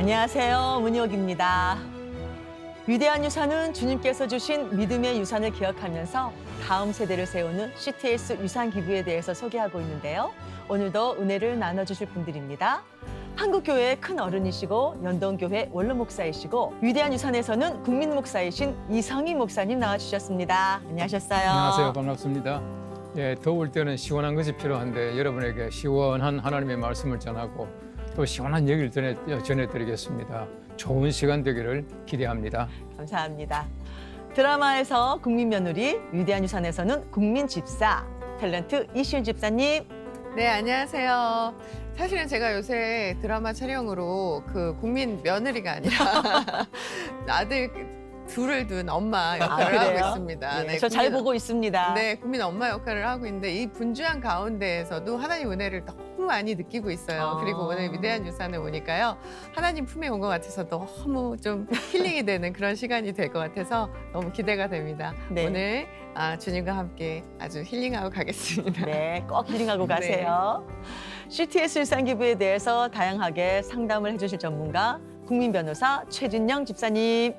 안녕하세요. 문희옥입니다. 위대한 유산은 주님께서 주신 믿음의 유산을 기억하면서 다음 세대를 세우는 CTS 유산 기부에 대해서 소개하고 있는데요. 오늘도 은혜를 나눠주실 분들입니다. 한국교회의 큰 어른이시고 연동교회 원로 목사이시고 위대한 유산에서는 국민 목사이신 이성희 목사님 나와주셨습니다. 안녕하셨어요. 안녕하세요. 반갑습니다. 예, 더울 때는 시원한 것이 필요한데 여러분에게 시원한 하나님의 말씀을 전하고 또 시원한 얘기를 전해드리겠습니다. 좋은 시간 되기를 기대합니다. 감사합니다. 드라마에서 국민 며느리, 위대한 유산에서는 국민 집사, 탤런트 이시은 집사님. 네, 안녕하세요. 사실은 제가 요새 드라마 촬영으로 그 국민 며느리가 아니라 아들 둘을 둔 엄마 역할을 하고 그래요? 있습니다. 네, 저 잘 보고 있습니다. 네, 국민 엄마 역할을 하고 있는데 이 분주한 가운데에서도 하나님 은혜를 너무 많이 느끼고 있어요. 그리고 오늘 위대한 유산에 오니까요. 하나님 품에 온 것 같아서 너무 좀 힐링이 되는 그런 시간이 될 것 같아서 너무 기대가 됩니다. 네. 오늘 주님과 함께 아주 힐링하고 가겠습니다. 네, 꼭 힐링하고 가세요. CTS 유산 기부에 대해서 다양하게 상담을 해주실 전문가, 국민 변호사 최진영 집사님.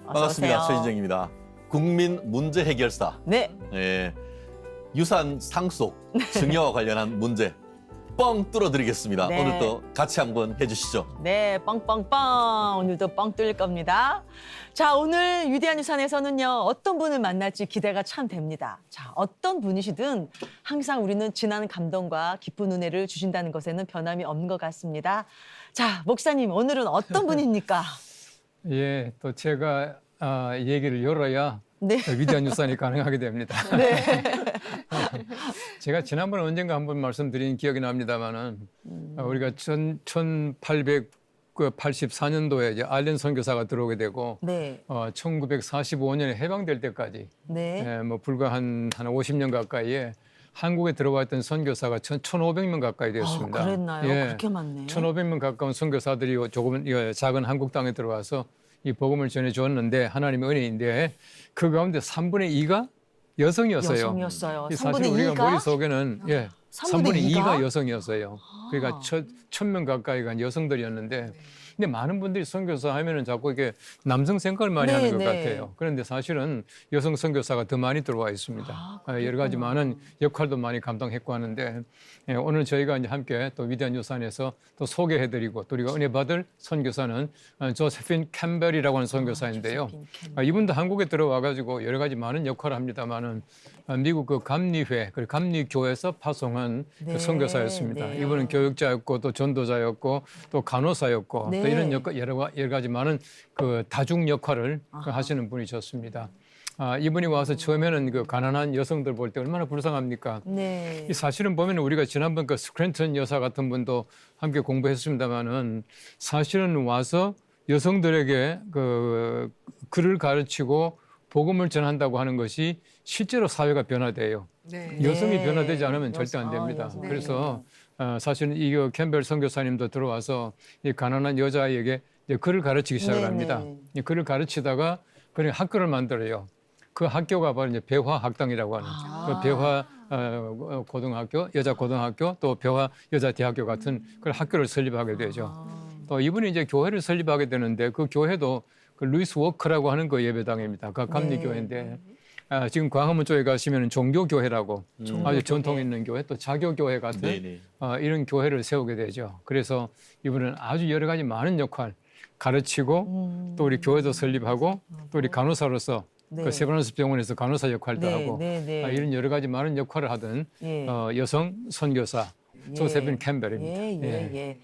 어서 반갑습니다. 오세요. 최진정입니다. 국민 문제 해결사. 네, 예, 유산 상속, 증여와 관련한 문제 뻥 뚫어드리겠습니다. 네. 오늘도 같이 한번 해주시죠. 네, 빵빵빵. 오늘도 뻥 뚫릴 겁니다. 자, 오늘 위대한 유산에서는요, 어떤 분을 만날지 기대가 참 됩니다. 자, 어떤 분이시든 항상 우리는 진한 감동과 기쁜 은혜를 주신다는 것에는 변함이 없는 것 같습니다. 자, 목사님, 오늘은 어떤 분입니까? 예, 또 제가 얘기를 열어야 네. 위대한 유산이 가능하게 됩니다. 네. 제가 지난번에 언젠가 한번 말씀드린 기억이 납니다만은 우리가 1884년도에 이제 알렌 선교사가 들어오게 되고 네. 1945년에 해방될 때까지 네. 뭐 불과 한 50년 가까이에 한국에 들어와 있던 선교사가 1,500명 가까이 되었습니다. 그랬나요? 예, 그렇게 많네. 1,500명 가까운 선교사들이 조금 작은 한국 땅에 들어와서 이 복음을 전해주었는데 하나님의 은혜인데 그 가운데 3분의 2가 여성이었어요. 여성이었어요. 사실 3분의 우리가 2가? 머릿속에는 3분의 3분의 2가 2가 여성이었어요. 그러니까 1,000명 가까이가 여성들이었는데 근데 많은 분들이 선교사 하면은 자꾸 이게 남성 생각을 많이 네, 하는 것 네. 같아요. 그런데 사실은 여성 선교사가 더 많이 들어와 있습니다. 여러 가지 많은 역할도 많이 감당했고 하는데 오늘 저희가 이제 함께 또 위대한 유산에서 또 소개해드리고 또 우리가 은혜 받을 선교사는 조세핀 캠벨이라고 하는 선교사인데요. 조세핀 캠벨. 이분도 한국에 들어와가지고 여러 가지 많은 역할을 합니다만은 미국 그 감리회, 그 감리교에서 파송한 네, 그 선교사였습니다. 네. 이분은 교육자였고 또 전도자였고 또 간호사였고 네. 또 이런 여러 가지 많은 그 다중 역할을 하시는 분이셨습니다. 이분이 와서 처음에는 그 가난한 여성들 볼 때 얼마나 불쌍합니까? 네. 이 사실은 보면 우리가 지난번 그 스크랜턴 여사 같은 분도 함께 공부했습니다만은 사실은 와서 여성들에게 그 글을 가르치고 복음을 전한다고 하는 것이 실제로 사회가 변화돼요. 네. 여성이 네. 변화되지 않으면 절대 안 됩니다. 여성. 그래서 사실은 이 캠벨 선교사님도 들어와서 이 가난한 여자에게 이제 글을 가르치기 시작을 네, 합니다. 네. 이 글을 가르치다가 그냥 학교를 만들어요. 그 학교가 바로 이제 배화 학당이라고 하는 그 배화 고등학교, 여자 고등학교, 또 배화 여자 대학교 같은 그런 학교를 설립하게 되죠. 또 이분이 이제 교회를 설립하게 되는데 그 교회도 그 루이스 워크라고 하는 그 예배당입니다. 그 감리교회인데 지금 광화문 쪽에 가시면 종교교회라고 아주 전통 있는 교회, 또 자교교회 같은 네네. 이런 교회를 세우게 되죠. 그래서 이분은 아주 여러 가지 많은 역할 가르치고 또 우리 교회도 설립하고 또 우리 간호사로서 네. 그 세브란스 병원에서 간호사 역할도 네, 하고 네, 네. 이런 여러 가지 많은 역할을 하던 예. 여성 선교사 조세핀 캠벨입니다. 예.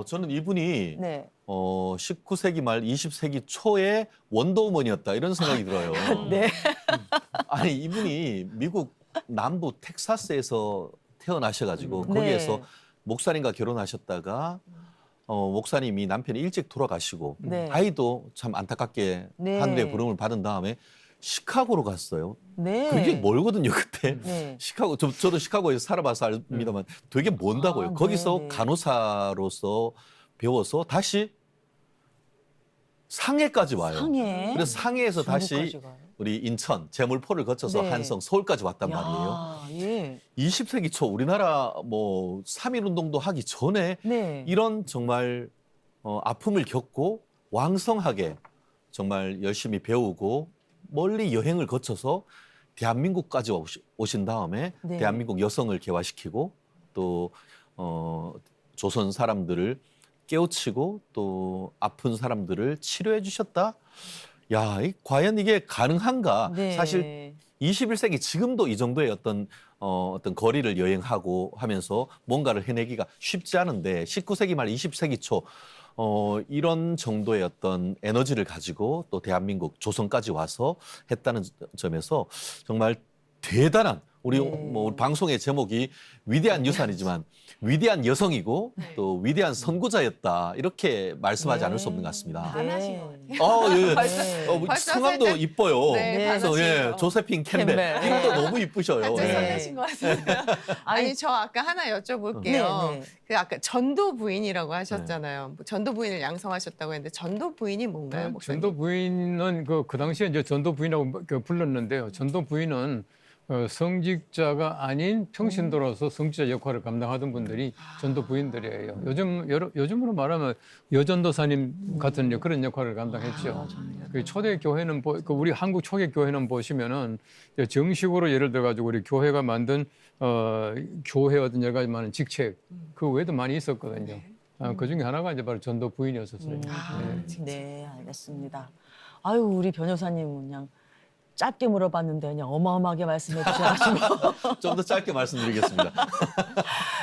저는 이분이 네. 19세기 말 20세기 초에 원더우먼이었다 이런 생각이 들어요. 네. 아니 이분이 미국 남부 텍사스에서 태어나셔가지고 네. 거기에서 목사님과 결혼하셨다가 목사님이 남편이 일찍 돌아가시고 네. 아이도 참 안타깝게 네. 하늘의 부름을 받은 다음에 시카고로 갔어요. 네. 그게 멀거든요 그때. 네. 시카고 저도 시카고에서 살아봐서 압니다만 되게 먼다고요. 아, 거기서 네. 간호사로서 배워서 다시 상해까지 와요. 상해. 그래서 상해에서 다시 중국까지 가요? 우리 인천, 제물포를 거쳐서 네. 한성, 서울까지 왔단 야, 말이에요. 예. 20세기 초 우리나라 뭐 3.1 운동도 하기 전에 네. 이런 정말 아픔을 겪고 왕성하게 정말 열심히 배우고 멀리 여행을 거쳐서 대한민국까지 오신 다음에 네. 대한민국 여성을 개화시키고 또 조선 사람들을 깨우치고 또 아픈 사람들을 치료해 주셨다. 야, 과연 이게 가능한가? 네. 사실 21세기 지금도 이 정도의 어떤 거리를 여행하고 하면서 뭔가를 해내기가 쉽지 않은데 19세기 말 20세기 초 이런 정도의 어떤 에너지를 가지고 또 대한민국 조선까지 와서 했다는 점에서 정말 대단한 우리 네. 우리 방송의 제목이 위대한 유산이지만 위대한 여성이고 또 위대한 선구자였다 이렇게 말씀하지 네. 않을 수 없는 것 같습니다. 반하신 것 같아요. 예. 네. 우리 벌써 성함도 살짝- 이뻐요. 네, 그래서 반하시네요. 조세핀 캠벨. 캠벨. 이름도 너무 이쁘셔요. 살짝 네. 설레신 것 같은데요. 아니 저 아까 하나 여쭤볼게요. 네, 네. 그 아까 전도 부인이라고 하셨잖아요. 뭐 전도 부인을 양성하셨다고 했는데 전도 부인이 뭔가요, 목사님? 전도 부인은 그 당시에 이제 전도 부인이라고 불렀는데요. 전도 부인은 성직자가 아닌 평신도로서 성직자 역할을 감당하던 분들이 전도 부인들이에요. 요즘으로 말하면 여전도사님 같은 그런 역할을 감당했죠. 그 초대 교회는 우리 한국 초기 교회는 보시면은 정식으로 예를 들어 가지고 우리 교회가 만든 교회 어떤 여러 가지 많은 직책 그 외에도 많이 있었거든요. 그 중에 하나가 이제 바로 전도 부인이었었어요. 네, 알겠습니다. 아유, 우리 변호사님은 그냥 짧게 물어봤는데 그냥 어마어마하게 말씀해 주셔가지고. 좀 더 짧게 말씀드리겠습니다.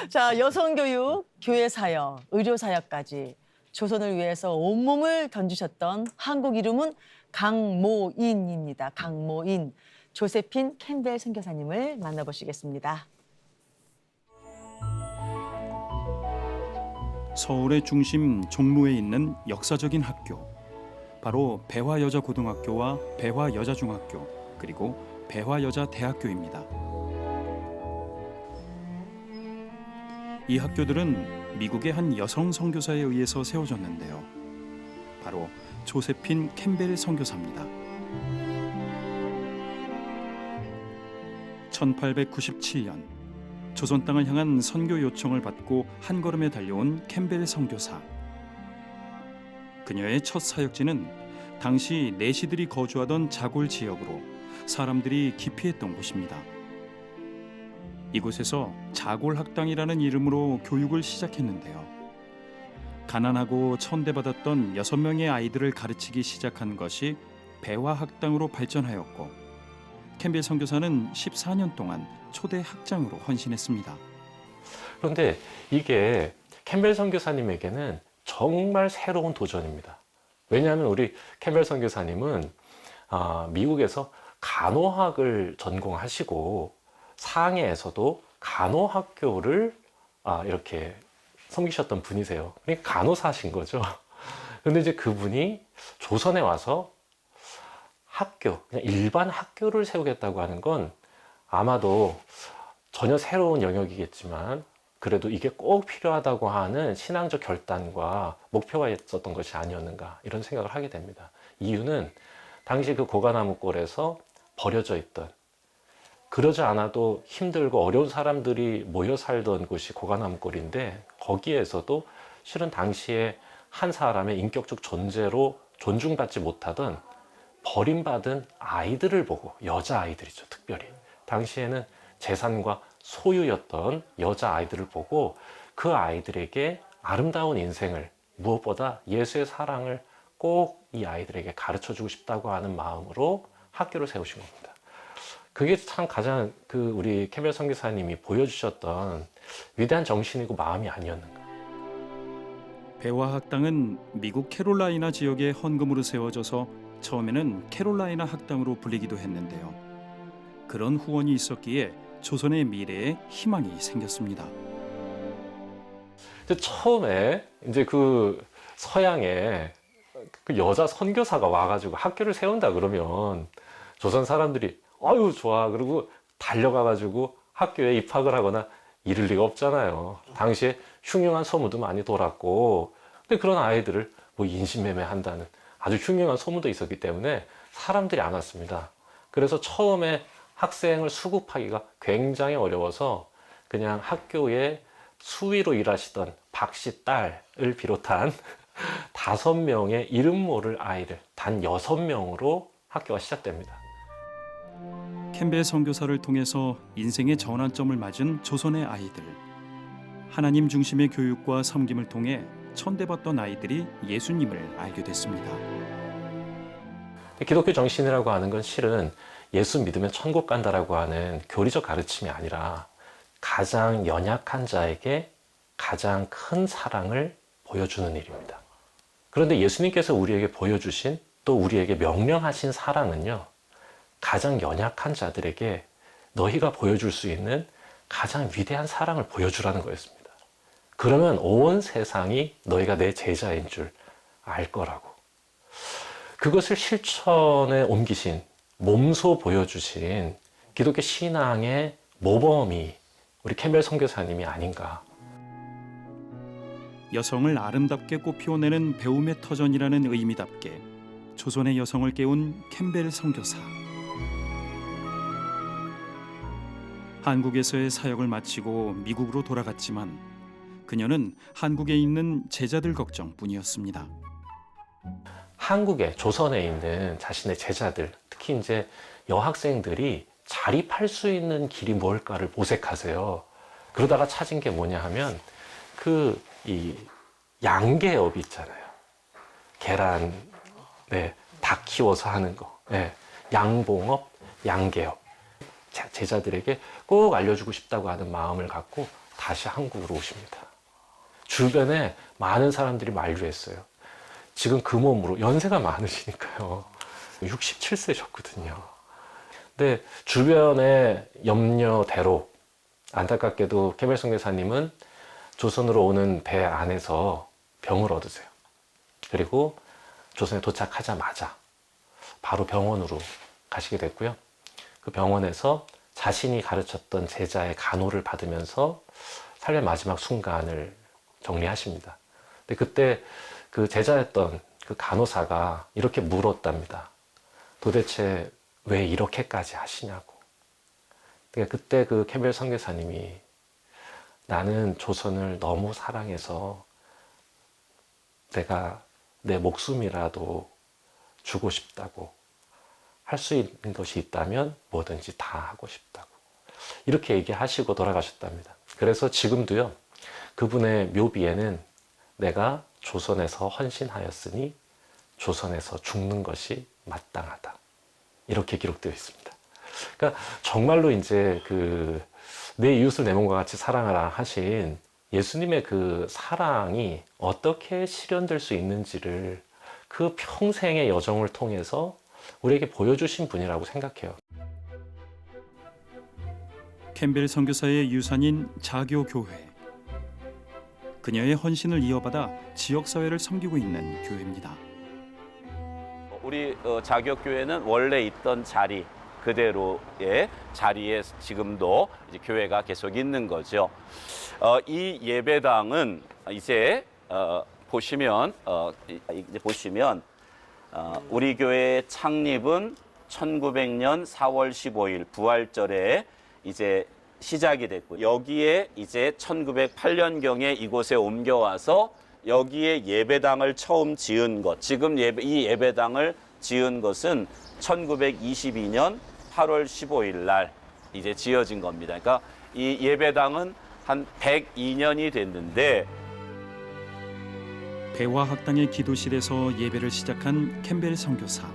자, 여성교육, 교회사역, 의료사역까지 조선을 위해서 온몸을 던지셨던 한국 이름은 강모인입니다. 강모인. 조세핀 캠벨 선교사님을 만나보시겠습니다. 서울의 중심 종로에 있는 역사적인 학교. 바로 배화여자고등학교와 배화여자중학교 그리고 배화여자대학교입니다. 이 학교들은 미국의 한 여성 선교사에 의해서 세워졌는데요. 바로 조세핀 캠벨 선교사입니다. 1897년 조선 땅을 향한 선교 요청을 받고 한 걸음에 달려온 캠벨 선교사. 그녀의 첫 사역지는 당시 내시들이 거주하던 자골 지역으로 사람들이 기피했던 곳입니다. 이곳에서 자골학당이라는 이름으로 교육을 시작했는데요. 가난하고 천대받았던 6명의 아이들을 가르치기 시작한 것이 배화학당으로 발전하였고 캠벨 선교사는 14년 동안 초대 학장으로 헌신했습니다. 그런데 이게 캠벨 선교사님에게는 정말 새로운 도전입니다. 왜냐하면 우리 캠벨 선교사님은 미국에서 간호학을 전공하시고 상해에서도 간호학교를 이렇게 섬기셨던 분이세요. 그러니까 간호사신 거죠. 그런데 이제 그분이 조선에 와서 학교, 그냥 일반 학교를 세우겠다고 하는 건 아마도 전혀 새로운 영역이겠지만 그래도 이게 꼭 필요하다고 하는 신앙적 결단과 목표가 있었던 것이 아니었는가 이런 생각을 하게 됩니다. 이유는 당시 그 고가나무골에서 버려져 있던 그러지 않아도 힘들고 어려운 사람들이 모여 살던 곳이 고가나무골인데 거기에서도 실은 당시에 한 사람의 인격적 존재로 존중받지 못하던 버림받은 아이들을 보고 여자아이들이죠. 특별히 당시에는 재산과 소유였던 여자아이들을 보고 그 아이들에게 아름다운 인생을 무엇보다 예수의 사랑을 꼭 이 아이들에게 가르쳐주고 싶다고 하는 마음으로 학교를 세우신 겁니다. 그게 참 가장 우리 캠벨 선교사님이 보여주셨던 위대한 정신이고 마음이 아니었는가. 배화학당은 미국 캐롤라이나 지역의 헌금으로 세워져서 처음에는 캐롤라이나 학당으로 불리기도 했는데요. 그런 후원이 있었기에 조선의 미래에 희망이 생겼습니다. 처음에 이제 그 서양에 그 여자 선교사가 와가지고 학교를 세운다 그러면 조선 사람들이 아유 좋아 그리고 달려가가지고 학교에 입학을 하거나 이럴 리가 없잖아요. 당시에 흉흉한 소문도 많이 돌았고 근데 그런 아이들을 뭐 인신매매한다는 아주 흉흉한 소문도 있었기 때문에 사람들이 안 왔습니다. 그래서 처음에 학생을 수급하기가 굉장히 어려워서 그냥 학교에 수위로 일하시던 박 씨 딸을 비롯한 5명의 이름 모를 아이들, 단 6명으로 학교가 시작됩니다. 캠벨 선교사를 통해서 인생의 전환점을 맞은 조선의 아이들. 하나님 중심의 교육과 섬김을 통해 천대받던 아이들이 예수님을 알게 됐습니다. 기독교 정신이라고 하는 건 실은 예수 믿으면 천국 간다라고 하는 교리적 가르침이 아니라 가장 연약한 자에게 가장 큰 사랑을 보여주는 일입니다. 그런데 예수님께서 우리에게 보여주신 또 우리에게 명령하신 사랑은요, 가장 연약한 자들에게 너희가 보여줄 수 있는 가장 위대한 사랑을 보여주라는 거였습니다. 그러면 온 세상이 너희가 내 제자인 줄 알 거라고. 그것을 실천에 옮기신, 몸소 보여주신 기독교 신앙의 모범이 우리 캠벨 선교사님이 아닌가. 여성을 아름답게 꽃피워내는 배움의 터전이라는 의미답게 조선의 여성을 깨운 캠벨 선교사. 한국에서의 사역을 마치고 미국으로 돌아갔지만 그녀는 한국에 있는 제자들 걱정뿐이었습니다. 한국에, 조선에 있는 자신의 제자들, 특히 이제 여학생들이 자립할 수 있는 길이 뭘까를 모색하세요. 그러다가 찾은 게 뭐냐 하면 이 양계업 있잖아요. 계란, 닭 키워서 하는 거. 양봉업, 양계업. 제자들에게 꼭 알려주고 싶다고 하는 마음을 갖고 다시 한국으로 오십니다. 주변에 많은 사람들이 만류했어요. 지금 그 몸으로, 연세가 많으시니까요. 67세셨거든요. 근데 주변의 염려대로 안타깝게도 캠벨 선교사님은 조선으로 오는 배 안에서 병을 얻으세요. 그리고 조선에 도착하자마자 바로 병원으로 가시게 됐고요. 그 병원에서 자신이 가르쳤던 제자의 간호를 받으면서 삶의 마지막 순간을 정리하십니다. 근데 그때 그 제자였던 그 간호사가 이렇게 물었답니다. 도대체 왜 이렇게까지 하시냐고. 그러니까 그때 그 캠벨 선교사님이 나는 조선을 너무 사랑해서 내가 내 목숨이라도 주고 싶다고, 할 수 있는 것이 있다면 뭐든지 다 하고 싶다고, 이렇게 얘기하시고 돌아가셨답니다. 그래서 지금도요, 그분의 묘비에는 내가 조선에서 헌신하였으니 조선에서 죽는 것이 마땅하다, 이렇게 기록되어 있습니다. 그러니까 정말로 이제 내 이웃을 내 몸과 같이 사랑하라 하신 예수님의 그 사랑이 어떻게 실현될 수 있는지를 그 평생의 여정을 통해서 우리에게 보여주신 분이라고 생각해요. 캠벨 선교사의 유산인 자교교회. 그녀의 헌신을 이어받아 지역사회를 섬기고 있는 교회입니다. 우리 자격교회는 원래 있던 자리 그대로의 자리에 지금도 이제 교회가 계속 있는 거죠. 이 예배당은 이제 보시면 우리 교회의 창립은 1900년 4월 15일 부활절에 이제 시작이 됐고, 여기에 이제 1908년경에 이곳에 옮겨와서 여기에 예배당을 처음 지은 것, 지금 이 예배당을 지은 것은 1922년 8월 15일 날 이제 지어진 겁니다. 그러니까 이 예배당은 한 102년이 됐는데, 배화학당의 기도실에서 예배를 시작한 캠벨 선교사.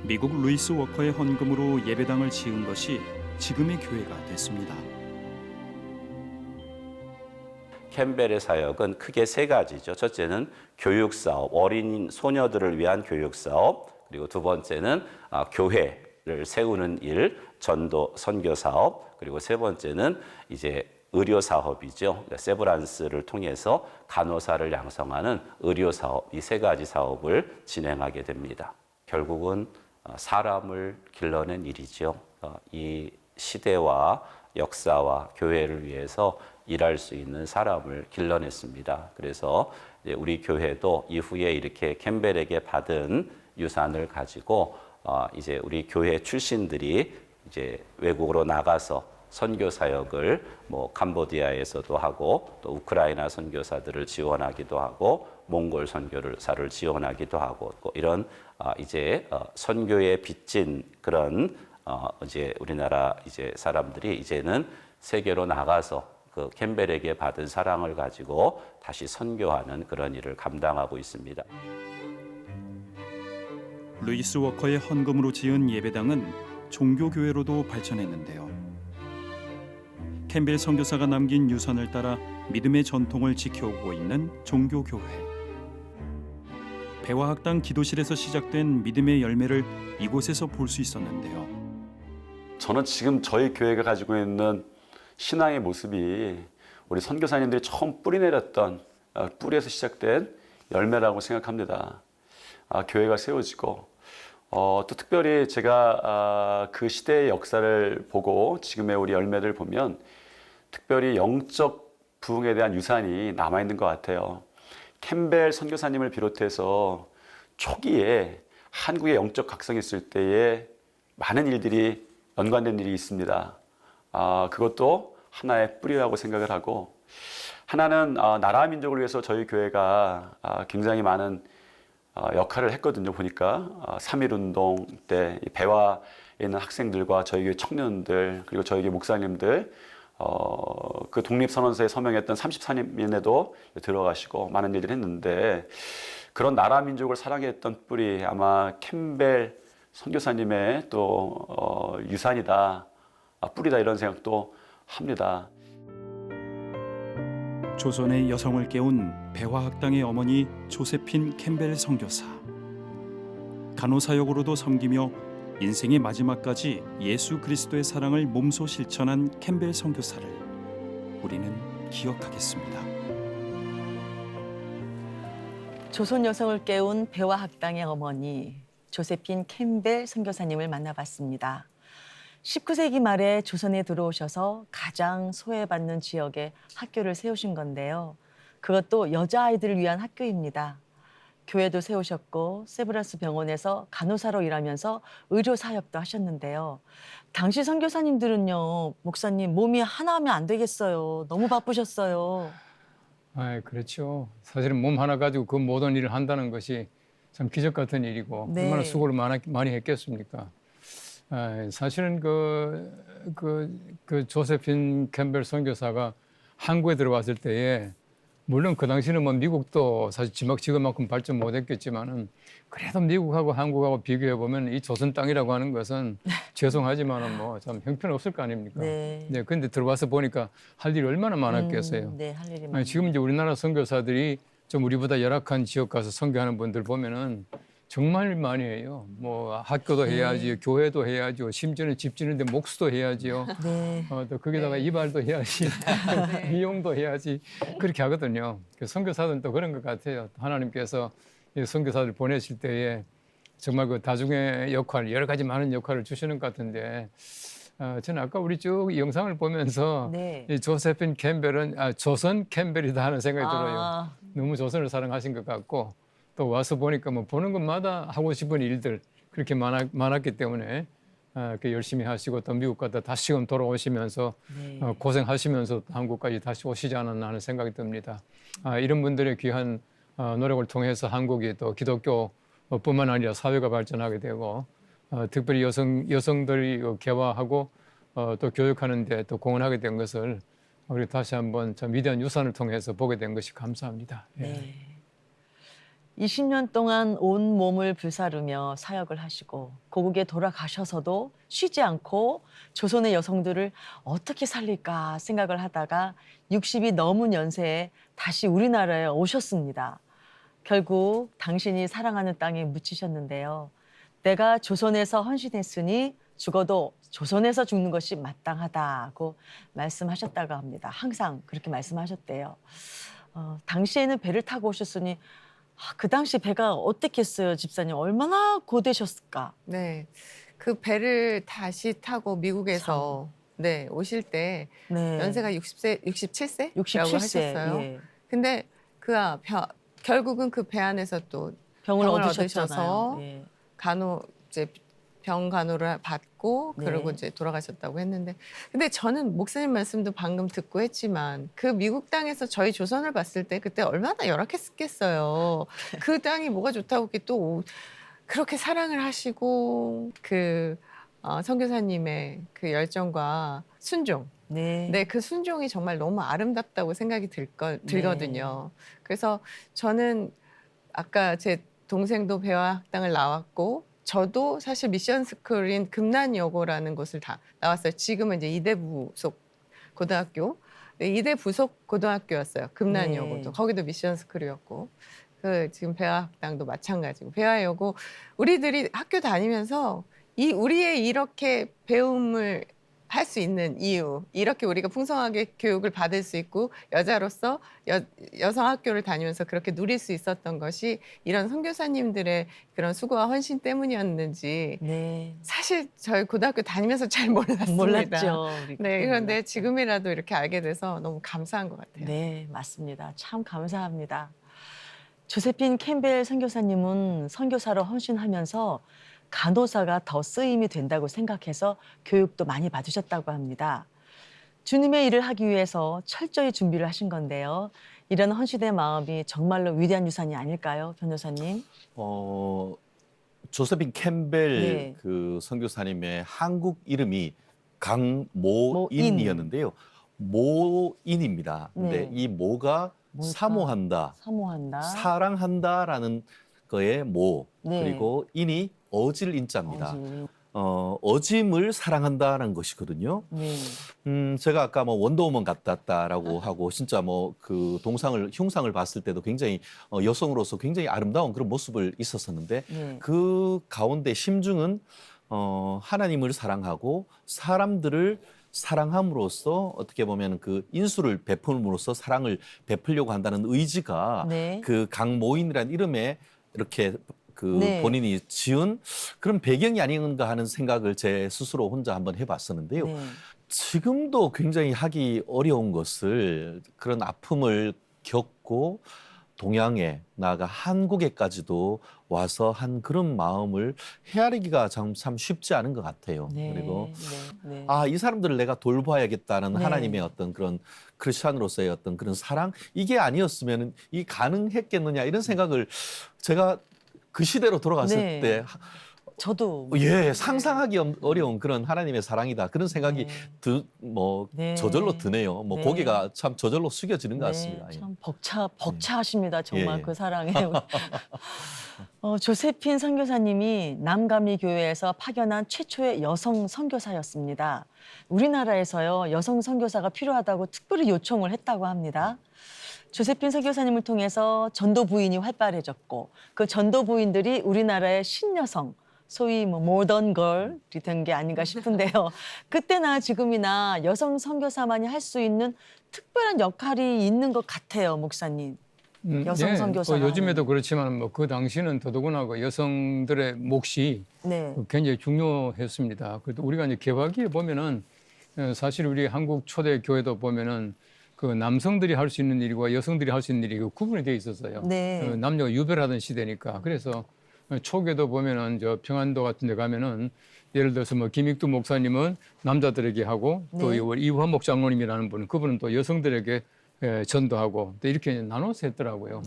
미국 루이스 워커의 헌금으로 예배당을 지은 것이 지금의 교회가 됐습니다. 캠벨의 사역은 크게 3가지죠. 첫째는 교육사업, 어린 소녀들을 위한 교육사업, 그리고 두 번째는 교회를 세우는 일, 전도 선교사업, 그리고 세 번째는 이제 의료사업이죠. 그러니까 세브란스를 통해서 간호사를 양성하는 의료사업, 이 3가지 사업을 진행하게 됩니다. 결국은 사람을 길러낸 일이죠. 이 시대와 역사와 교회를 위해서 일할 수 있는 사람을 길러냈습니다. 그래서 이제 우리 교회도 이후에 이렇게 캠벨에게 받은 유산을 가지고 이제 우리 교회 출신들이 이제 외국으로 나가서 선교 사역을 뭐 캄보디아에서도 하고 또 우크라이나 선교사들을 지원하기도 하고 몽골 선교사를 지원하기도 하고 또 이런 이제 선교에 빚진 그런 이제 우리나라 이제 사람들이 이제는 세계로 나가서 그 캠벨에게 받은 사랑을 가지고 다시 선교하는 그런 일을 감당하고 있습니다. 루이스 워커의 헌금으로 지은 예배당은 종교교회로도 발전했는데요. 캠벨 선교사가 남긴 유산을 따라 믿음의 전통을 지켜오고 있는 종교교회. 배화학당 기도실에서 시작된 믿음의 열매를 이곳에서 볼 수 있었는데요. 저는 지금 저희 교회가 가지고 있는 신앙의 모습이 우리 선교사님들이 처음 뿌리내렸던 뿌리에서 시작된 열매라고 생각합니다. 교회가 세워지고 또 특별히 제가 그 시대의 역사를 보고 지금의 우리 열매를 보면 특별히 영적 부흥에 대한 유산이 남아있는 것 같아요. 캠벨 선교사님을 비롯해서 초기에 한국의 영적 각성이 있을 때에 많은 일들이 연관된 일이 있습니다. 그것도 하나의 뿌리라고 생각을 하고, 하나는 나라 민족을 위해서 저희 교회가 굉장히 많은 역할을 했거든요. 보니까 3.1운동 때 배화에 있는 학생들과 저희 교회 청년들 그리고 저희 교회 목사님들 그 독립선언서에 서명했던 34년에도 들어가시고 많은 일들을 했는데, 그런 나라 민족을 사랑했던 뿌리 아마 캠벨 선교사님의 또 유산이다, 뿌리다, 이런 생각도 합니다. 조선의 여성을 깨운 배화학당의 어머니 조세핀 캠벨 선교사. 간호사역으로도 섬기며 인생의 마지막까지 예수 그리스도의 사랑을 몸소 실천한 캠벨 선교사를 우리는 기억하겠습니다. 조선 여성을 깨운 배화학당의 어머니 조세핀 캠벨 선교사님을 만나봤습니다. 19세기 말에 조선에 들어오셔서 가장 소외받는 지역에 학교를 세우신 건데요. 그것도 여자아이들을 위한 학교입니다. 교회도 세우셨고 세브란스 병원에서 간호사로 일하면서 의료 사역도 하셨는데요. 당시 선교사님들은요, 목사님 몸이 하나 하면 안 되겠어요. 너무 바쁘셨어요. 그렇죠. 사실은 몸 하나 가지고 그 모든 일을 한다는 것이 참 기적 같은 일이고 네. 얼마나 수고를 많이 했겠습니까? 사실은 그 조세핀 캠벨 선교사가 한국에 들어왔을 때에, 물론 그 당시는 뭐 미국도 사실 지금만큼 발전 못했겠지만은 그래도 미국하고 한국하고 비교해 보면 이 조선 땅이라고 하는 것은 죄송하지만은 뭐 참 형편없을 거 아닙니까? 네. 네, 근데 들어와서 보니까 할 일이 얼마나 많았겠어요. 네, 할 일이 많아요. 지금 이제 우리나라 선교사들이 좀 우리보다 열악한 지역 가서 선교하는 분들 보면은 정말 많이 해요. 뭐 학교도 해야지, 교회도 해야죠. 심지어는 집 짓는데 목수도 해야지요. 네. 또 거기다가 이발도 해야지, 미용도 해야지, 그렇게 하거든요. 선교사들은 또 그런 것 같아요. 하나님께서 이 선교사들 보내실 때에 정말 그 다중의 역할, 여러 가지 많은 역할을 주시는 것 같은데, 저는 아까 우리 쭉 영상을 보면서 네. 이 조세핀 캠벨은 조선 캠벨이다 하는 생각이 들어요. 아, 너무 조선을 사랑하신 것 같고, 또 와서 보니까 뭐 보는 것마다 하고 싶은 일들 그렇게 많았기 때문에 그 열심히 하시고 또 미국 갔다 다시금 돌아오시면서 네. 고생하시면서 한국까지 다시 오시지 않았나 하는 생각이 듭니다. 이런 분들의 귀한 노력을 통해서 한국이 또 기독교뿐만 아니라 사회가 발전하게 되고, 특별히 여성들이 개화하고 또 교육하는 데 또 공헌하게 된 것을 우리 다시 한번 참 위대한 유산을 통해서 보게 된 것이 감사합니다. 예. 네. 20년 동안 온 몸을 불사르며 사역을 하시고 고국에 돌아가셔서도 쉬지 않고 조선의 여성들을 어떻게 살릴까 생각을 하다가 60이 넘은 연세에 다시 우리나라에 오셨습니다. 결국 당신이 사랑하는 땅에 묻히셨는데요. 내가 조선에서 헌신했으니 죽어도 조선에서 죽는 것이 마땅하다고 말씀하셨다고 합니다. 항상 그렇게 말씀하셨대요. 당시에는 배를 타고 오셨으니 그 당시 배가 어땠겠어요, 집사님? 얼마나 고되셨을까? 네, 그 배를 다시 타고 미국에서 네 오실 때 네. 연세가 67세라고 67세. 하셨어요. 예. 근데 결국은 그 배 안에서 또 병을 병을 얻으셨잖아요. 얻으셔서 예. 이제 병 간호를 받고 네. 그러고 이제 돌아가셨다고 했는데 근데 저는 목사님 말씀도 방금 듣고 했지만 그 미국 땅에서 저희 조선을 봤을 때 그때 얼마나 열악했겠어요. 그 땅이 뭐가 좋다고 이렇게 또 그렇게 사랑을 하시고 그 선교사님의 그 열정과 순종 네. 네, 그 순종이 정말 너무 아름답다고 생각이 들거든요. 그래서 저는 아까 제 동생도 배화학당을 나왔고 저도 사실 미션 스쿨인 금난여고라는 곳을 다 나왔어요. 지금은 이제 이대 부속 고등학교, 네, 이대 부속 고등학교였어요. 금난여고도 네. 거기도 미션 스쿨이었고 그 지금 배화학당도 마찬가지고 배화여고 우리들이 학교 다니면서 이 우리의 이렇게 배움을 할 수 있는 이유, 이렇게 우리가 풍성하게 교육을 받을 수 있고 여자로서 여성 학교를 다니면서 그렇게 누릴 수 있었던 것이 이런 선교사님들의 그런 수고와 헌신 때문이었는지 네. 사실 저희 고등학교 다니면서 잘 몰랐습니다. 몰랐죠. 우리 네, 그때 그런데 몰랐죠. 지금이라도 이렇게 알게 돼서 너무 감사한 것 같아요. 네, 맞습니다. 참 감사합니다. 조세핀 캠벨 선교사님은 선교사로 헌신하면서 간호사가 더 쓰임이 된다고 생각해서 교육도 많이 받으셨다고 합니다. 주님의 일을 하기 위해서 철저히 준비를 하신 건데요. 이런 헌신의 마음이 정말로 위대한 유산이 아닐까요, 변호사님? 조세핀 캠벨 네. 그 선교사님의 한국 이름이 강모인이었는데요. 모인입니다. 근데 네. 이 모가 뭘까? 사모한다, 사모한다. 사랑한다라는 거의 모, 네. 그리고 인이 어질 인자입니다. 어지. 어짐을 사랑한다라는 것이거든요. 네. 제가 아까 뭐 원더우먼 같았다라고 하고 진짜 뭐 그 흉상을 봤을 때도 굉장히 여성으로서 굉장히 아름다운 그런 모습을 있었었는데 네. 그 가운데 심중은 하나님을 사랑하고 사람들을 사랑함으로써 어떻게 보면 그 인수를 베풀음으로써 사랑을 베풀려고 한다는 의지가 네. 그 강모인이라는 이름에 이렇게 그 네. 본인이 지은 그런 배경이 아닌가 하는 생각을 제 스스로 혼자 한번 해봤었는데요. 네. 지금도 굉장히 하기 어려운 것을 그런 아픔을 겪고 동양에 나아가 한국에까지도 와서 한 그런 마음을 헤아리기가 참 쉽지 않은 것 같아요. 네. 그리고 네. 이 사람들을 내가 돌봐야겠다는 네. 하나님의 어떤 그런 크리스찬으로서의 어떤 그런 사랑 이게 아니었으면 이 가능했겠느냐 이런 생각을 제가 그 시대로 돌아갔을 네. 때 저도 상상하기 어려운 그런 하나님의 사랑이다 그런 생각이 네. 네. 저절로 드네요. 네. 고개가 참 저절로 숙여지는 것 같습니다. 네, 참 벅차하십니다. 정말 예. 그 사랑에. 조세핀 선교사님이 남가미 교회에서 파견한 최초의 여성 선교사였습니다. 우리나라에서요 여성 선교사가 필요하다고 특별히 요청을 했다고 합니다. 조세핀 선교사님을 통해서 전도 부인이 활발해졌고 그 전도 부인들이 우리나라의 신여성 소위 뭐 모던 걸이 된 게 아닌가 싶은데요. 그때나 지금이나 여성 선교사만이 할 수 있는 특별한 역할이 있는 것 같아요, 목사님. 여성 선교사가 요즘에도 하는. 그렇지만 뭐 그 당시는 더더구나 그 여성들의 몫이 네, 굉장히 중요했습니다. 그래도 우리가 이제 개화기에 보면은 사실 우리 한국 초대 교회도 보면은 그 남성들이 할 수 있는 일과 여성들이 할 수 있는 일이 구분이 돼 있었어요. 네. 남녀가 유별하던 시대니까. 그래서 초계도 보면은 저 평안도 같은 데 가면은 예를 들어서 뭐 김익두 목사님은 남자들에게 하고 또 네. 이화목 장로님이라는 분은 그분은 또 여성들에게 전도하고 또 이렇게 나눠서 했더라고요.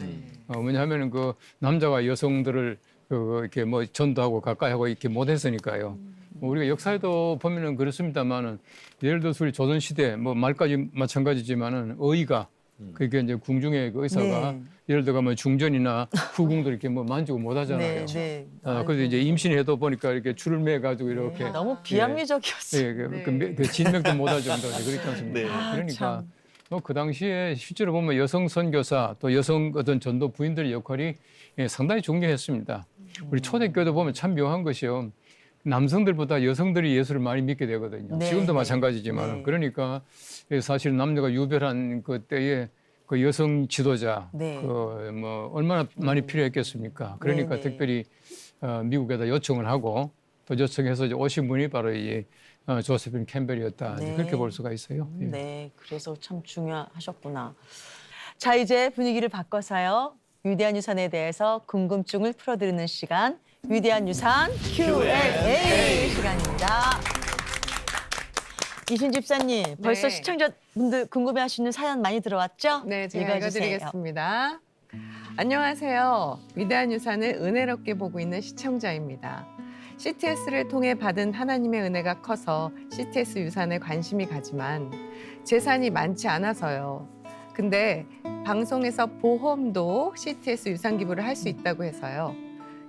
왜냐하면은 그 남자가 여성들을 이렇게 뭐 전도하고 가까이 하고 이렇게 못했으니까요. 우리가 역사에도 보면은 그렇습니다만은 예를 들어서 우리 조선 시대 뭐 말까지 마찬가지지만은 의가 그게 이제 궁중의 그 의사가 네. 예를 들어 뭐 중전이나 후궁들 이렇게 뭐 만지고 못 하잖아요. 네. 그래서 이제 임신해도 보니까 이렇게 줄을 매 가지고 이렇게 너무 비합리적이었어요. 네. 그 진맥도 못 할 정도로 그렇지 않습니까? 네. 그러니까 참. 그 당시에 실제로 보면 여성 선교사 또 여성 어떤 전도 부인들의 역할이 상당히 중요했습니다. 우리 초대교회도 보면 참 묘한 것이요. 남성들보다 여성들이 예수를 많이 믿게 되거든요. 네, 지금도 네. 마찬가지지만 네. 그러니까 사실 남녀가 유별한 그 때에 그 여성 지도자 네. 그 뭐 얼마나 많이 필요했겠습니까? 그러니까 네, 네. 특별히 미국에다 요청을 하고 또 요청해서 이제 오신 분이 바로 이 조세핀 캠벨이었다 네. 그렇게 볼 수가 있어요. 예. 네, 그래서 참 중요하셨구나. 자, 이제 분위기를 바꿔서요. 위대한 유산에 대해서 궁금증을 풀어드리는 시간, 위대한 유산 Q&A 시간입니다. 이신 집사님, 벌써 네. 시청자분들 궁금해하시는 사연 많이 들어왔죠? 네, 제가 읽어주세요. 읽어드리겠습니다. 안녕하세요. 위대한 유산을 은혜롭게 보고 있는 시청자입니다. CTS를 통해 받은 하나님의 은혜가 커서 CTS 유산에 관심이 가지만 재산이 많지 않아서요. 근데 방송에서 보험도 CTS 유산 기부를 할 수 있다고 해서요.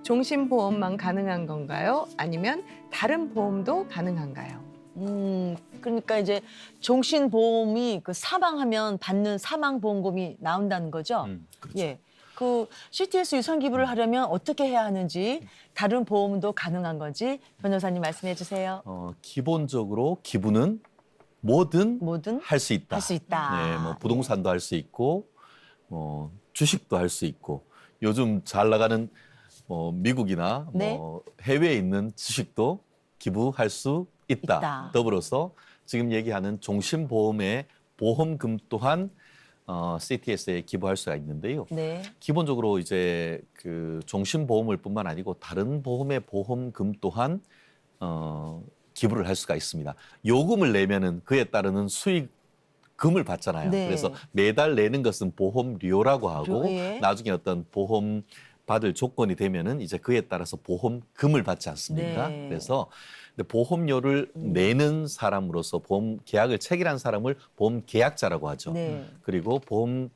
종신보험만 가능한 건가요? 아니면 다른 보험도 가능한가요? 그러니까 이제 종신보험이 그 사망하면 받는 사망보험금이 나온다는 거죠? 그렇죠. 예. 그 CTS 유산 기부를 하려면 어떻게 해야 하는지, 다른 보험도 가능한 건지 변호사님 말씀해 주세요. 기본적으로 기부는 뭐든 뭐든 할 수 있다. 할 수 있다. 네, 뭐 부동산도 할 수 있고, 주식도 할 수 있고, 요즘 잘 나가는 미국이나 네. 해외에 있는 주식도 기부할 수 있다. 있다. 더불어서 지금 얘기하는 종신보험의 보험금 또한 CTS에 기부할 수가 있는데요. 네. 기본적으로 이제 그 종신보험을 뿐만 아니고 다른 보험의 보험금 또한 기부를 할 수가 있습니다. 요금을 내면은 그에 따르는 수익금을 받잖아요. 네. 그래서 매달 내는 것은 보험료라고 하고 예. 나중에 어떤 보험 받을 조건이 되면은 이제 그에 따라서 보험금을 받지 않습니까? 네. 그래서 근데 보험료를 내는 사람으로서 보험 계약을 체결한 사람을 보험 계약자라고 하죠. 네. 그리고 보험을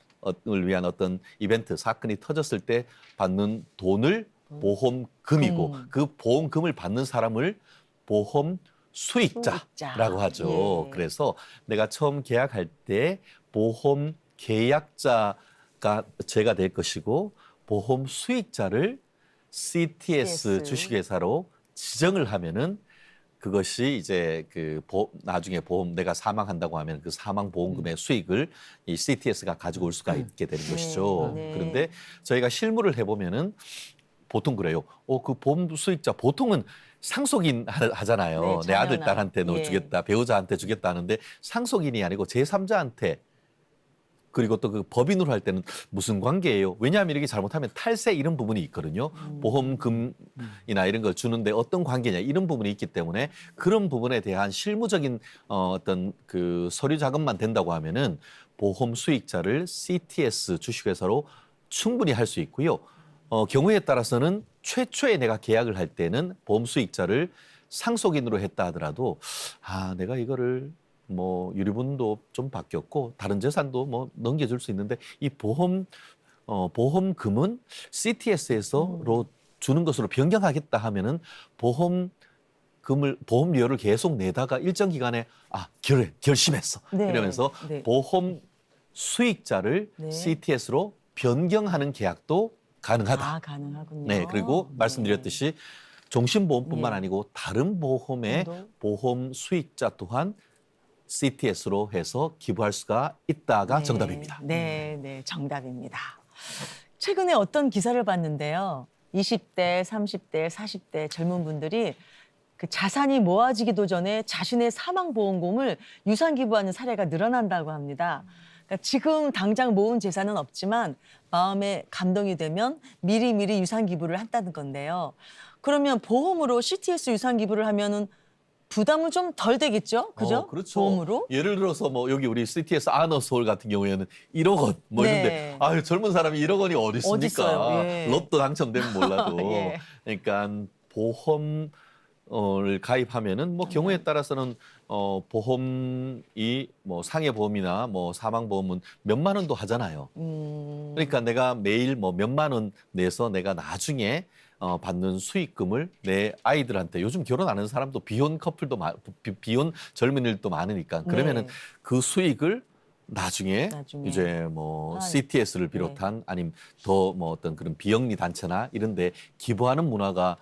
위한 어떤 이벤트 사건이 터졌을 때 받는 돈을 보험금이고 그 보험금을 받는 사람을 보험 수익자라고 하죠. 예. 그래서 내가 처음 계약할 때 보험 계약자가 제가 될 것이고 보험 수익자를 CTS 주식회사로 지정을 하면은 그것이 이제 나중에 보험 내가 사망한다고 하면 그 사망 보험금의 수익을 이 CTS가 가지고 올 수가 있게 되는 것이죠. 네. 그런데 저희가 실무를 해보면은 보통 그래요. 그 보험 수익자 보통은 상속인 하잖아요. 네, 내 아들 자녀나. 딸한테 너 예. 주겠다, 배우자한테 주겠다 하는데 상속인이 아니고 제3자한테 그리고 또 그 법인으로 할 때는 무슨 관계예요? 왜냐하면 이렇게 잘못하면 탈세 이런 부분이 있거든요. 보험금이나 이런 걸 주는데 어떤 관계냐 이런 부분이 있기 때문에 그런 부분에 대한 실무적인 어떤 그 서류 자금만 된다고 하면은 보험 수익자를 CTS 주식회사로 충분히 할 수 있고요. 경우에 따라서는 최초에 내가 계약을 할 때는 보험 수익자를 상속인으로 했다 하더라도 내가 이거를 뭐 유류분도 좀 바뀌었고 다른 재산도 뭐 넘겨줄 수 있는데 이 보험금은 CTS에서로 주는 것으로 변경하겠다 하면은 보험료를 계속 내다가 일정 기간에 결심했어 네. 이러면서 네. 보험 수익자를 네. CTS로 변경하는 계약도 가능하다. 가능하군요. 네, 그리고 네. 말씀드렸듯이 종신보험뿐만 예. 아니고 다른 보험의 보험도? 보험 수익자 또한 CTS로 해서 기부할 수가 있다가 네. 정답입니다. 네, 네, 정답입니다. 최근에 어떤 기사를 봤는데요. 20대, 30대, 40대 젊은 분들이 그 자산이 모아지기도 전에 자신의 사망보험금을 유산 기부하는 사례가 늘어난다고 합니다. 그러니까 지금 당장 모은 재산은 없지만 마음에 감동이 되면 미리미리 유산 기부를 한다는 건데요. 그러면 보험으로 CTS 유산 기부를 하면은 부담은 좀 덜 되겠죠? 그죠? 그렇죠. 보험으로? 예를 들어서 뭐 여기 우리 CTS 아너서울 같은 경우에는 1억 원 뭐 네. 이런데 젊은 사람이 1억 원이 어디 있습니까? 어딨어요? 예. 로또 당첨되면 몰라도. 예. 그러니까 보험을 가입하면은 뭐 경우에 따라서는 보험이 뭐 상해보험이나 뭐 사망보험은 몇만 원도 하잖아요. 그러니까 내가 매일 뭐 몇만 원 내서 내가 나중에 받는 수익금을 내 아이들한테 요즘 결혼 안 하는 사람도 비혼 커플도 비혼 젊은이들도 많으니까 그러면은 네. 그 수익을 나중에 이제 CTS를 비롯한 아니면 더 뭐 어떤 그런 비영리 단체나 이런 데 기부하는 문화가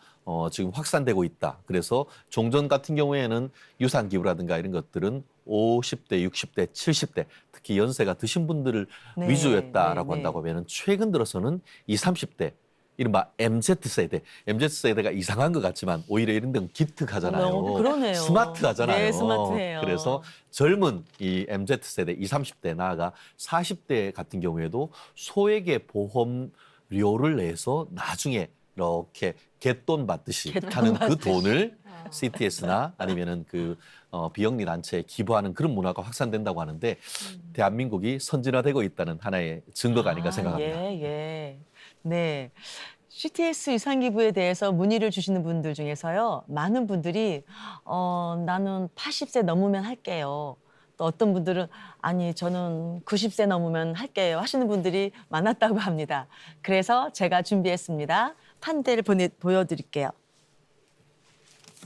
지금 확산되고 있다. 그래서 종전 같은 경우에는 유산 기부라든가 이런 것들은 50대, 60대, 70대 특히 연세가 드신 분들을 네. 위주였다라고 네. 한다고 하면 최근 들어서는 20, 30대 이른바 MZ세대가 이상한 것 같지만 오히려 이런 데는 기특하잖아요. 그러네요. 스마트하잖아요. 네, 스마트해요. 그래서 젊은 이 MZ세대 20, 30대 나아가 40대 같은 경우에도 소액의 보험료를 내서 나중에 이렇게 갯돈 받듯이 갯돈 하는 그 받듯이. 돈을 CTS나 아니면은 그 비영리 단체에 기부하는 그런 문화가 확산된다고 하는데 대한민국이 선진화되고 있다는 하나의 증거가 아닌가 생각합니다. 예, 예. 네. CTS 유산 기부에 대해서 문의를 주시는 분들 중에서요, 많은 분들이 나는 80세 넘으면 할게요. 또 어떤 분들은 아니 저는 90세 넘으면 할게요 하시는 분들이 많았다고 합니다. 그래서 제가 준비했습니다. 판대를 보여드릴게요.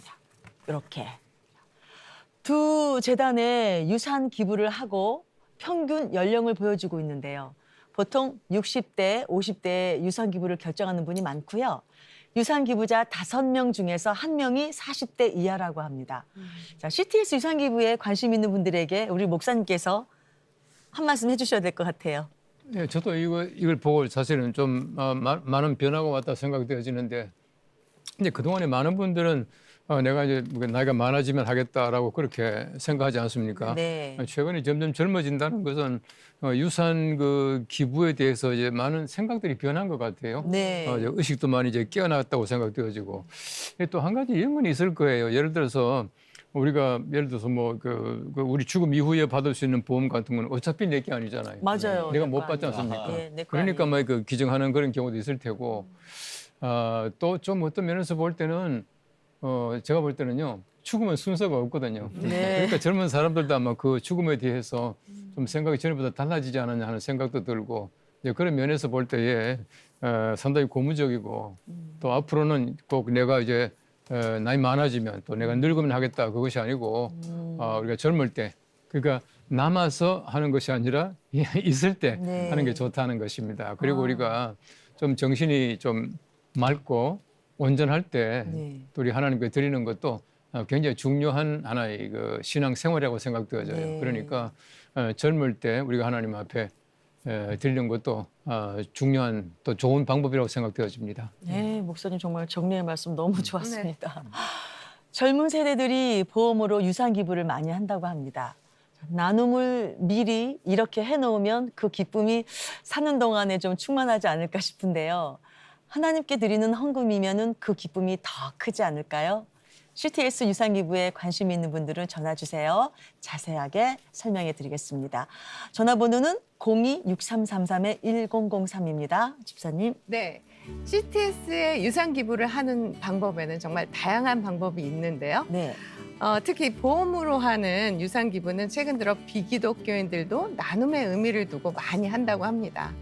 자, 이렇게 두 재단에 유산 기부를 하고 평균 연령을 보여주고 있는데요. 보통 60대, 50대 유산 기부를 결정하는 분이 많고요. 유산 기부자 5명 중에서 1명이 40대 이하라고 합니다. 자, CTS 유산 기부에 관심 있는 분들에게 우리 목사님께서 한 말씀 해주셔야 될 것 같아요. 네, 저도 이걸 보고 사실은 좀 많은 변화가 왔다 생각되어지는데, 이제 그동안에 많은 분들은 내가 이제 나이가 많아지면 하겠다라고 그렇게 생각하지 않습니까? 네. 최근에 점점 젊어진다는 것은 유산 그 기부에 대해서 이제 많은 생각들이 변한 것 같아요. 네. 이제 의식도 많이 이제 깨어났다고 생각되어지고, 또 한 가지 이런 건 있을 거예요. 예를 들어서 우리가 뭐 우리 죽음 이후에 받을 수 있는 보험 같은 건 어차피 내 게 아니잖아요. 맞아요. 내가 내 못 거 받지 아니에요. 않습니까? 예, 내거 그러니까 아니에요. 뭐 그 기증하는 그런 경우도 있을 테고, 또 좀 어떤 면에서 볼 때는 제가 볼 때는요, 죽음은 순서가 없거든요. 네. 그러니까 젊은 사람들도 아마 그 죽음에 대해서 좀 생각이 전에보다 달라지지 않았냐 하는 생각도 들고, 이제 그런 면에서 볼 때에 상당히 고무적이고, 또 앞으로는 꼭 내가 이제 나이 많아지면 또 내가 늙으면 하겠다 그것이 아니고, 우리가 젊을 때, 그러니까 남아서 하는 것이 아니라 있을 때 네. 하는 게 좋다는 것입니다. 그리고 우리가 좀 정신이 좀 맑고 온전할 때 네. 또 우리 하나님께 드리는 것도 굉장히 중요한 하나의 그 신앙 생활이라고 생각되어져요. 네. 그러니까 젊을 때 우리가 하나님 앞에 드리는 것도 중요한 또 좋은 방법이라고 생각되어집니다. 네, 목사님 정말 정리의 말씀 너무 좋았습니다. 젊은 세대들이 보험으로 유산 기부를 많이 한다고 합니다. 나눔을 미리 이렇게 해놓으면 그 기쁨이 사는 동안에 좀 충만하지 않을까 싶은데요. 하나님께 드리는 헌금이면은 그 기쁨이 더 크지 않을까요? CTS 유산 기부에 관심 있는 분들은 전화 주세요. 자세하게 설명해 드리겠습니다. 전화번호는 02-6333-1003입니다. 집사님. 네. CTS에 유산 기부를 하는 방법에는 정말 다양한 방법이 있는데요. 네. 특히 보험으로 하는 유산 기부는 최근 들어 비기독교인들도 나눔의 의미를 두고 많이 한다고 합니다.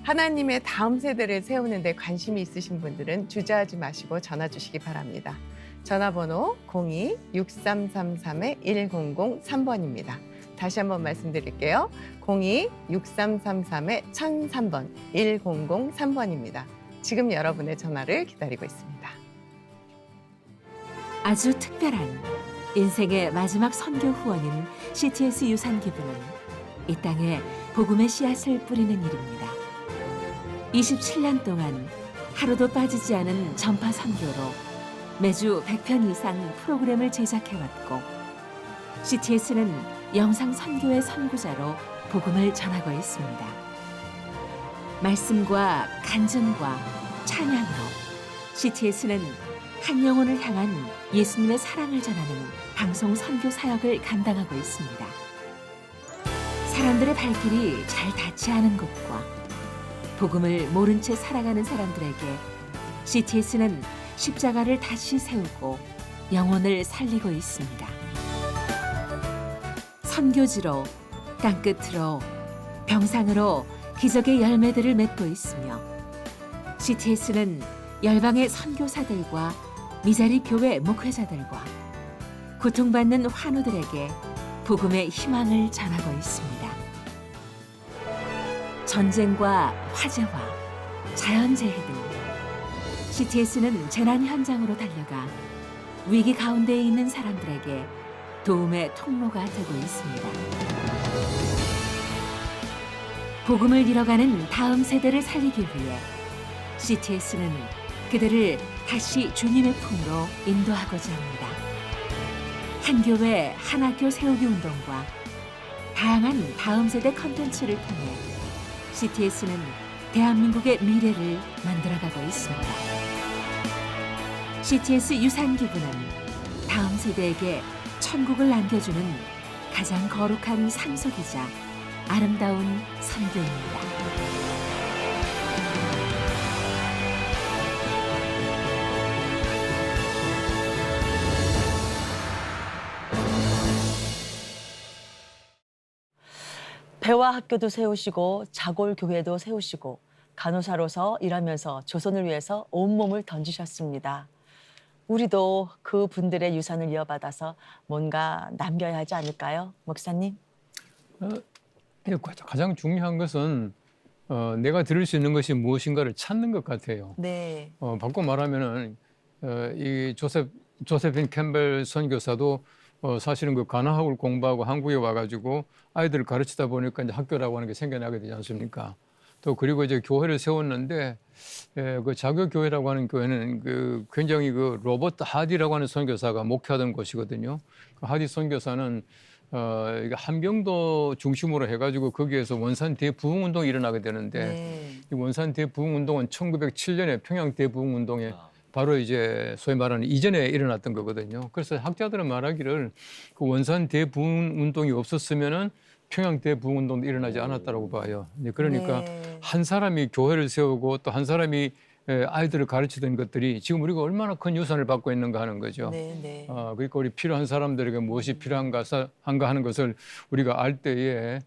하나님의 다음 세대를 세우는 데 관심이 있으신 분들은 주저하지 마시고 전화 주시기 바랍니다. 전화번호 02-6333-1003번입니다. 다시 한번 말씀드릴게요. 02-6333-1003번 1003번입니다. 지금 여러분의 전화를 기다리고 있습니다. 아주 특별한 인생의 마지막 선교 후원인 CTS 유산 기부는 이 땅에 복음의 씨앗을 뿌리는 일입니다. 27년 동안 하루도 빠지지 않은 전파 선교로 매주 100편 이상 프로그램을 제작해왔고, CTS는 영상 선교의 선구자로 복음을 전하고 있습니다. 말씀과 간증과 찬양으로 CTS는 한 영혼을 향한 예수님의 사랑을 전하는 방송 선교 사역을 감당하고 있습니다. 사람들의 발길이 잘 닿지 않은 곳과 복음을 모른 채 살아가는 사람들에게 CTS는 십자가를 다시 세우고 영혼을 살리고 있습니다. 선교지로, 땅끝으로, 병상으로 기적의 열매들을 맺고 있으며, CTS는 열방의 선교사들과 미자리 교회 목회자들과 고통받는 환우들에게 복음의 희망을 전하고 있습니다. 전쟁과 화재와 자연재해 등 CTS는 재난 현장으로 달려가 위기 가운데 있는 사람들에게 도움의 통로가 되고 있습니다. 복음을 잃어가는 다음 세대를 살리기 위해 CTS는 그들을 다시 주님의 품으로 인도하고자 합니다. 한 교회 한 학교 세우기 운동과 다양한 다음 세대 컨텐츠를 통해 CTS는 대한민국의 미래를 만들어가고 있습니다. CTS 유산 기부는 다음 세대에게 천국을 남겨주는 가장 거룩한 상속이자 아름다운 선교입니다. 배화 학교도 세우시고 자골 교회도 세우시고 간호사로서 일하면서 조선을 위해서 온몸을 던지셨습니다. 우리도 그 분들의 유산을 이어받아서 뭔가 남겨야 하지 않을까요, 목사님? 가장 중요한 것은 내가 들을 수 있는 것이 무엇인가를 찾는 것 같아요. 네. 바꿔 말하면은 이 조세핀 캠벨 선교사도 사실은 그 간호학을 공부하고 한국에 와가지고 아이들을 가르치다 보니까 이제 학교라고 하는 게 생겨나게 되지 않습니까? 또 그리고 이제 교회를 세웠는데 그 자교 교회라고 하는 교회는 그 굉장히 그 로버트 하디라고 하는 선교사가 목회하던 곳이거든요. 그 하디 선교사는 이게 함경도 중심으로 해가지고 거기에서 원산 대부흥 운동이 일어나게 되는데 네. 이 원산 대부흥 운동은 1907년에 평양 대부흥 운동에 바로 이제 소위 말하는 이전에 일어났던 거거든요. 그래서 학자들은 말하기를 그 원산 대부흥 운동이 없었으면은 평양 대부흥 운동도 일어나지 않았다라고 봐요. 그러니까 네. 한 사람이 교회를 세우고 또 한 사람이 아이들을 가르치던 것들이 지금 우리가 얼마나 큰 유산을 받고 있는가 하는 거죠. 네, 네. 그러니까 우리 필요한 사람들에게 무엇이 필요한가 하는 것을 우리가 알 때에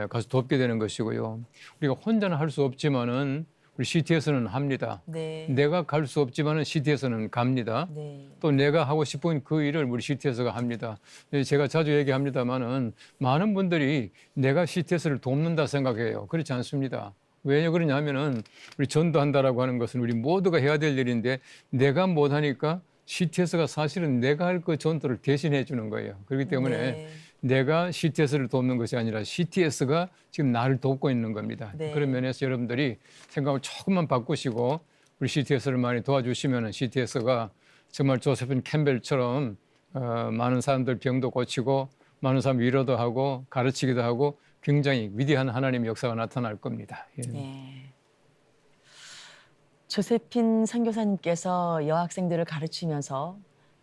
가서 돕게 되는 것이고요. 우리가 혼자는 할 수 없지만은 우리 CTS는 합니다. 네. 내가 갈 수 없지만은 CTS는 갑니다. 네. 또 내가 하고 싶은 그 일을 우리 CTS가 합니다. 제가 자주 얘기합니다만은 많은 분들이 내가 CTS를 돕는다 생각해요. 그렇지 않습니다. 왜 그러냐면은 우리 전도한다라고 하는 것은 우리 모두가 해야 될 일인데 내가 못하니까 CTS가 사실은 내가 할 그 전도를 대신해 주는 거예요. 그렇기 때문에 네. 내가 CTS를 돕는 것이 아니라 CTS가 지금 나를 돕고 있는 겁니다. 네. 그런 면에서 여러분들이 생각을 조금만 바꾸시고 우리 CTS를 많이 도와주시면 CTS가 정말 조세핀 캠벨처럼 많은 사람들 병도 고치고 많은 사람 위로도 하고 가르치기도 하고 굉장히 위대한 하나님의 역사가 나타날 겁니다. 예. 네. 조세핀 선교사님께서 여학생들을 가르치면서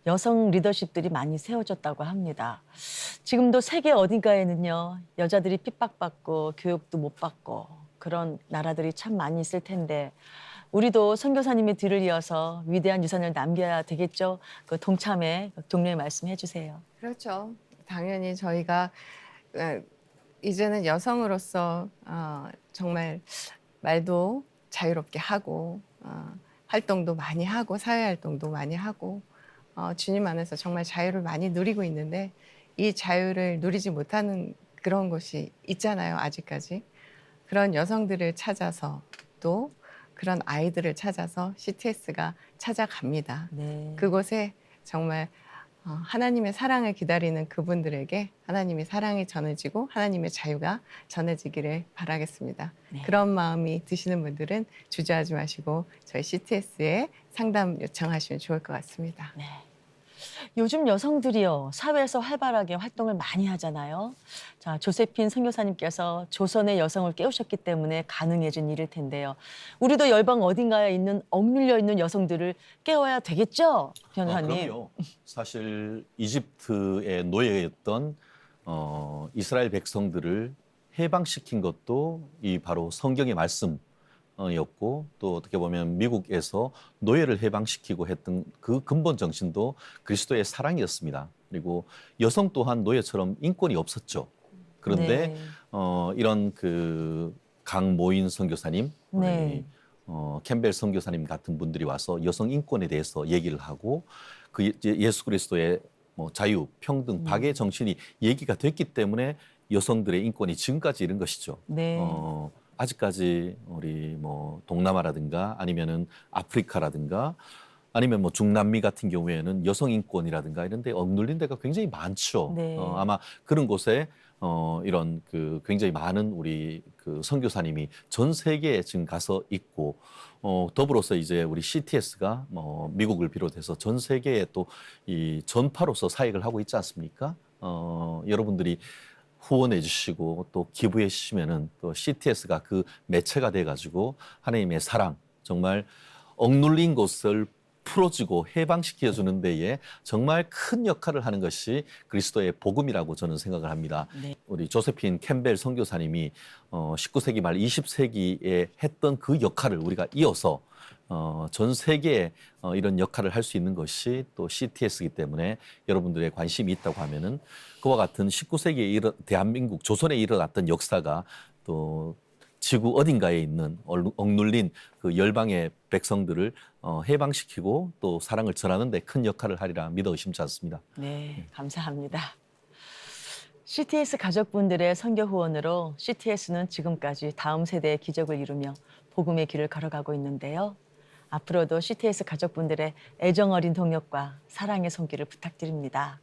여성 리더십들이 많이 세워졌다고 합니다. 지금도 세계 어딘가에는요, 여자들이 핍박받고 교육도 못 받고 그런 나라들이 참 많이 있을 텐데 우리도 선교사님의 뒤를 이어서 위대한 유산을 남겨야 되겠죠? 그 동참회 동료의 말씀해 주세요. 그렇죠. 당연히 저희가 이제는 여성으로서 정말 말도 자유롭게 하고 활동도 많이 하고 사회활동도 많이 하고 주님 안에서 정말 자유를 많이 누리고 있는데 이 자유를 누리지 못하는 그런 곳이 있잖아요. 아직까지. 그런 여성들을 찾아서 또 그런 아이들을 찾아서 CTS가 찾아갑니다. 네. 그곳에 정말 하나님의 사랑을 기다리는 그분들에게 하나님의 사랑이 전해지고 하나님의 자유가 전해지기를 바라겠습니다. 네. 그런 마음이 드시는 분들은 주저하지 마시고 저희 CTS에 상담 요청하시면 좋을 것 같습니다. 네. 요즘 여성들이요, 사회에서 활발하게 활동을 많이 하잖아요. 자, 조세핀 선교사님께서 조선의 여성을 깨우셨기 때문에 가능해진 일일 텐데요. 우리도 열방 어딘가에 있는 억눌려 있는 여성들을 깨워야 되겠죠, 변호사님? 그럼요. 사실 이집트의 노예였던 이스라엘 백성들을 해방시킨 것도 이 바로 성경의 말씀이었고 또 어떻게 보면 미국에서 노예를 해방시키고 했던 그 근본 정신도 그리스도의 사랑이었습니다. 그리고 여성 또한 노예처럼 인권이 없었죠. 그런데 네. 이런 그 강모인 선교사님, 네. 캠벨 선교사님 같은 분들이 와서 여성 인권에 대해서 얘기를 하고 그 예수 그리스도의 뭐 자유, 평등, 박의 정신이 얘기가 됐기 때문에 여성들의 인권이 지금까지 이른 것이죠. 네. 아직까지 우리 뭐 동남아라든가 아니면은 아프리카라든가 아니면 뭐 중남미 같은 경우에는 여성 인권이라든가 이런 데 억눌린 데가 굉장히 많죠. 네. 아마 그런 곳에 이런 그 굉장히 많은 우리 그 선교사님이 전 세계에 지금 가서 있고 더불어서 이제 우리 CTS가 뭐 미국을 비롯해서 전 세계에 또 이 전파로서 사역을 하고 있지 않습니까? 여러분들이 후원해 주시고 또 기부해 주시면은 또 CTS가 그 매체가 돼 가지고 하나님의 사랑, 정말 억눌린 곳을 풀어주고 해방시켜 주는 데에 정말 큰 역할을 하는 것이 그리스도의 복음이라고 저는 생각을 합니다. 네. 우리 조세핀 캠벨 선교사님이 19세기 말 20세기에 했던 그 역할을 우리가 이어서 전 세계에 이런 역할을 할 수 있는 것이 또 CTS이기 때문에 여러분들의 관심이 있다고 하면은 그와 같은 19세기에 대한민국 조선에 일어났던 역사가 또 지구 어딘가에 있는 억눌린 그 열방의 백성들을 해방시키고 또 사랑을 전하는 데 큰 역할을 하리라 믿어 의심치 않습니다. 네, 감사합니다. CTS 가족분들의 선교 후원으로 CTS는 지금까지 다음 세대의 기적을 이루며 복음의 길을 걸어가고 있는데요. 앞으로도 CTS 가족분들의 애정 어린 동역과 사랑의 손길을 부탁드립니다.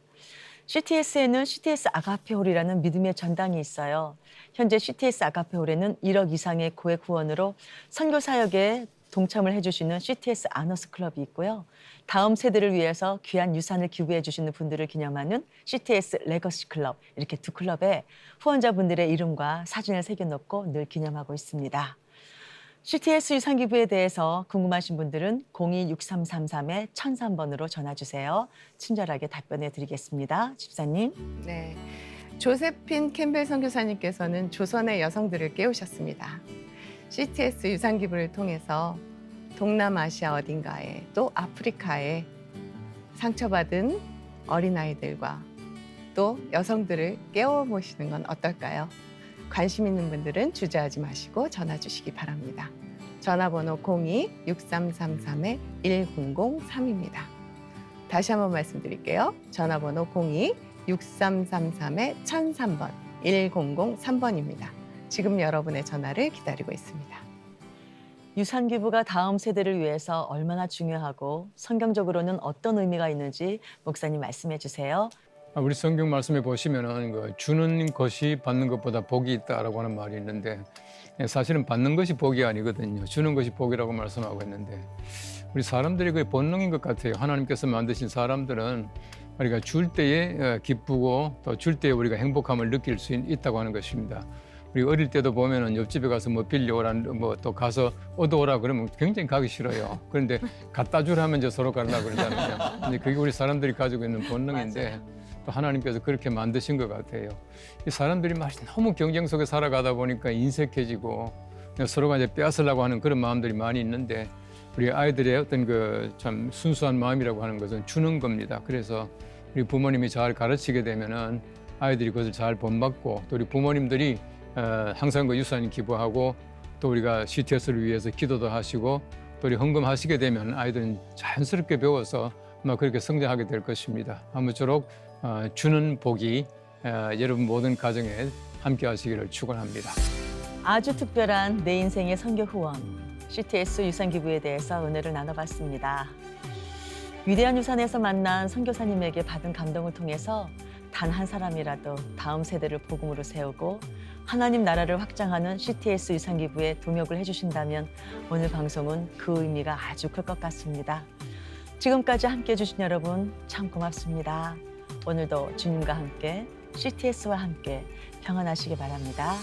CTS에는 CTS 아가페홀이라는 믿음의 전당이 있어요. 현재 CTS 아가페홀에는 1억 이상의 고액 후원으로 선교 사역에 동참을 해주시는 CTS 아너스 클럽이 있고요. 다음 세대를 위해서 귀한 유산을 기부해 주시는 분들을 기념하는 CTS 레거시 클럽, 이렇게 두 클럽에 후원자분들의 이름과 사진을 새겨놓고 늘 기념하고 있습니다. CTS 유산기부에 대해서 궁금하신 분들은 026333-1003번으로 전화 주세요. 친절하게 답변해 드리겠습니다. 집사님. 네, 조세핀 캠벨 선교사님께서는 조선의 여성들을 깨우셨습니다. CTS 유산기부를 통해서 동남아시아 어딘가에 또 아프리카에 상처받은 어린아이들과 또 여성들을 깨워보시는 건 어떨까요? 관심 있는 분들은 주저하지 마시고 전화 주시기 바랍니다. 전화번호 02-6333-1003입니다. 다시 한번 말씀드릴게요. 전화번호 02-6333-1003번, 1003번입니다. 지금 여러분의 전화를 기다리고 있습니다. 유산기부가 다음 세대를 위해서 얼마나 중요하고 성경적으로는 어떤 의미가 있는지 목사님 말씀해 주세요. 우리 성경 말씀에 보시면은 그 주는 것이 받는 것보다 복이 있다라고 하는 말이 있는데 사실은 받는 것이 복이 아니거든요. 주는 것이 복이라고 말씀하고 있는데 우리 사람들이 그 본능인 것 같아요. 하나님께서 만드신 사람들은 우리가 줄 때에 기쁘고 또 줄 때에 우리가 행복함을 느낄 수 있다고 하는 것입니다. 우리 어릴 때도 보면은 옆집에 가서 뭐 빌려오라, 뭐 또 가서 얻어오라 그러면 굉장히 가기 싫어요. 그런데 갖다 주라면 이제 서로 가려고 그러잖아요. 근데 그게 우리 사람들이 가지고 있는 본능인데 또 하나님께서 그렇게 만드신 것 같아요. 이 사람들이 너무 경쟁 속에 살아가다 보니까 인색해지고 서로가 이제 빼앗으려고 하는 그런 마음들이 많이 있는데 우리 아이들의 어떤 그 참 순수한 마음이라고 하는 것은 주는 겁니다. 그래서 우리 부모님이 잘 가르치게 되면은 아이들이 그것을 잘 본받고 또 우리 부모님들이 항상 그 유산 기부하고 또 우리가 CTS를 위해서 기도도 하시고 또 우리 헌금하시게 되면 아이들은 자연스럽게 배워서 아마 그렇게 성장하게 될 것입니다. 아무쪼록 주는 복이 여러분 모든 가정에 함께 하시기를 축원합니다. 아주 특별한 내 인생의 선교 후원, CTS 유산기부에 대해서 은혜를 나눠봤습니다. 위대한 유산에서 만난 선교사님에게 받은 감동을 통해서 단 한 사람이라도 다음 세대를 복음으로 세우고 하나님 나라를 확장하는 CTS 유산기부에 동역을 해주신다면 오늘 방송은 그 의미가 아주 클 것 같습니다. 지금까지 함께해 주신 여러분 참 고맙습니다. 오늘도 주님과 함께 CTS와 함께 평안하시기 바랍니다.